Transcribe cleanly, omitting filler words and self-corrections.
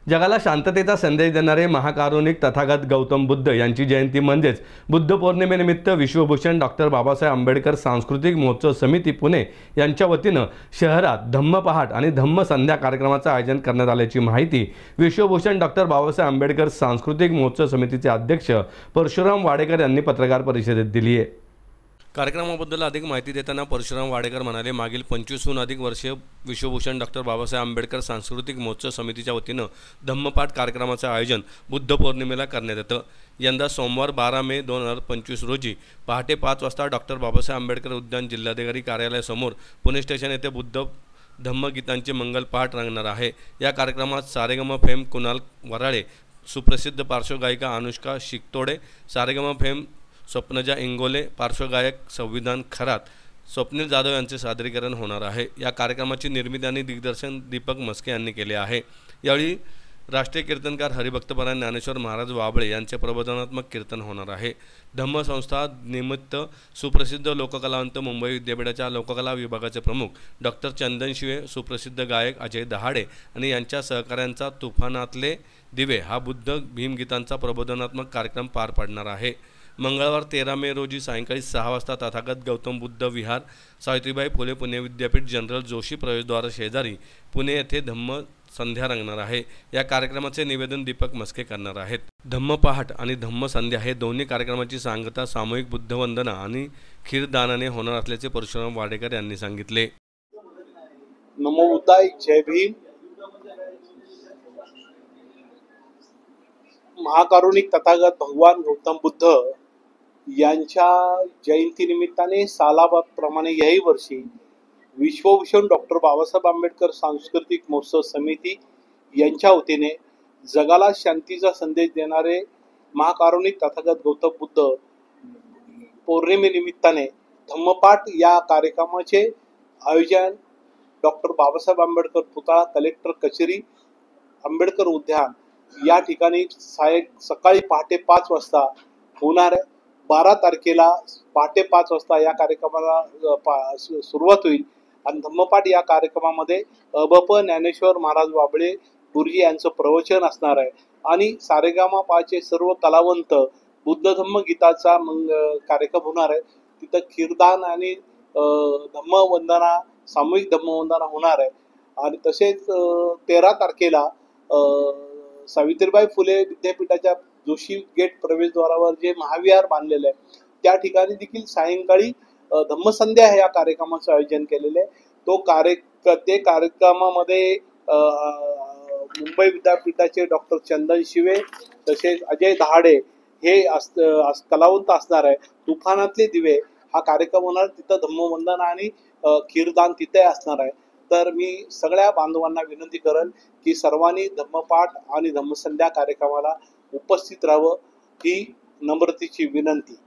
जगाला शांततेचा संदेश देणारे महाकारुणिक तथागत गौतम बुद्ध यांची जयंती म्हणजेच बुद्ध पौर्णिमेनिमित्त विश्वभूषण डॉक्टर बाबासाहेब आंबेडकर सांस्कृतिक महोत्सव समिती पुणे यांच्या वतीनं शहरात धम्म पहाट आणि धम्म संध्या कार्यक्रमाचं आयोजन करण्यात आल्याची माहिती विश्वभूषण डॉक्टर बाबासाहेब आंबेडकर सांस्कृतिक महोत्सव समितीचे अध्यक्ष परशुराम वाडेकर यांनी पत्रकार परिषदेत दिली आहे। कार्यक्रमाबद्दल अधिक माहिती देताना परशुराम वाडेकर म्हणाले, मागील 25हून अधिक वर्षे विश्वभूषण डॉक्टर बाबासाहेब आंबेडकर सांस्कृतिक महोत्सव समितीच्या वतीनं धम्मपाठ कार्यक्रमाचं आयोजन बुद्ध पौर्णिमेला करण्यात येतं। यंदा सोमवार 12 मे 2025 रोजी पहाटे 5 वाजता डॉक्टर बाबासाहेब आंबेडकर उद्यान जिल्हाधिकारी कार्यालयासमोर पुणे स्टेशन येथे बुद्ध धम्मगीतांचे मंगल पाठ रंगणार आहे। या कार्यक्रमात सारेगम फेम कुणाल वराळे, सुप्रसिद्ध पार्श्वगायिका अनुष्का शिकतोडे, सारेगम फेम स्वप्नजा इंगोले, पार्श्वगायक संविधान खरात, स्वप्नील जाधव यांचे सादरीकरण होणार आहे। या कार्यक्रमाची निर्मिती आणि दिग्दर्शन दीपक मस्के यांनी केले आहे। यावेळी राष्ट्रीय कीर्तनकार हरिभक्तपरायण ज्ञानेश्वर महाराज वाबळे यांचे प्रबोधनात्मक कीर्तन होणार आहे। धम्म संस्था निमित्त सुप्रसिद्ध लोककलावंत मुंबई विद्यापीठाच्या लोककला विभागाचे प्रमुख डॉक्टर चंदन शिवे, सुप्रसिद्ध गायक अजय दहाडे आणि यांच्या सहकाऱ्यांचा तुफानातले दिवे हा बुद्ध भीमगीतांचा प्रबोधनात्मक कार्यक्रम पार पडणार आहे। मंगळवार 13 मे रोजी सायंकाळी 6 वाजता तथागत गौतम बुद्ध विहार, सावित्रीबाई फुले पुणे विद्यापीठ जनरल जोशी प्रवेशद्वार शेजारी पुणे येथे धम्म संध्या रंगणार आहे। या कार्यक्रमाचे निवेदन दीपक मस्के करणार आहेत। धम्म पहाट आणि धम्म संध्या हे दोन्ही कार्यक्रमाची सांगता सामूहिक बुद्धवंदना आणि खीरदानाने होणार असल्याचे परशुराम वाडेकर यांनी सांगितले। नमो बुद्धाय, जय भीम। महाकारुणिक तथागत भगवान गौतम बुद्ध यांच्या जयंतीनिमित्ताने सालाबादप्रमाणे याही वर्षी विश्वभूषण डॉक्टर बाबासाहेब आंबेडकर सांस्कृतिक महोत्सव समिती यांच्या वतीने जगाला शांतीचा संदेश देणारे महाकारुणिक तथागत गौतम बुद्ध पौर्णिमेनिमित्ताने धम्मपाठ या कार्यक्रमाचे आयोजन डॉक्टर बाबासाहेब आंबेडकर पुतळा, कलेक्टर कचेरी, आंबेडकर उद्यान या ठिकाणी सकाळी पहाटे 5 वाजता होणार आहे। 12 तारखेला पहाटे 5 वाजता या कार्यक्रमाला सुरुवात होईल आणि धम्मपाठ या कार्यक्रमामध्ये अबप ज्ञानेश्वर महाराज वाबळे गुरुजी यांचं प्रवचन असणार आहे आणि सारेगामापाचे सर्व कलावंत बुद्ध धम्म गीताचा कार्यक्रम होणार आहे। तिथं खीरदान आणि धम्मवंदना, सामूहिक धम्मवंदना होणार आहे आणि तसेच 13 तारखेला सावित्रीबाई फुले विद्यापीठाच्या जोशी गेट प्रवेशद्वारावर जे महाविहार बांधलेलं आहे त्या ठिकाणी देखील सायंकाळी धम्मसंध्या या कार्यक्रमाचं आयोजन केलेलं आहे। ते कार्यक्रमामध्ये मुंबई विद्यापीठाचे डॉक्टर चंदन शिवे तसेच अजय दहाडे हे कलावंत असणार आहे। तुफानातले दिवे हा कार्यक्रम होणार, तिथं धम्मवंदना आणि खीरदान तिथे असणार आहे। तर मी सगळ्या बांधवांना विनंती करेन की सर्वांनी धम्मपाठ आणि धम्मसंध्या कार्यक्रमाला उपस्थित राहावं, ही नम्रतेची विनंती।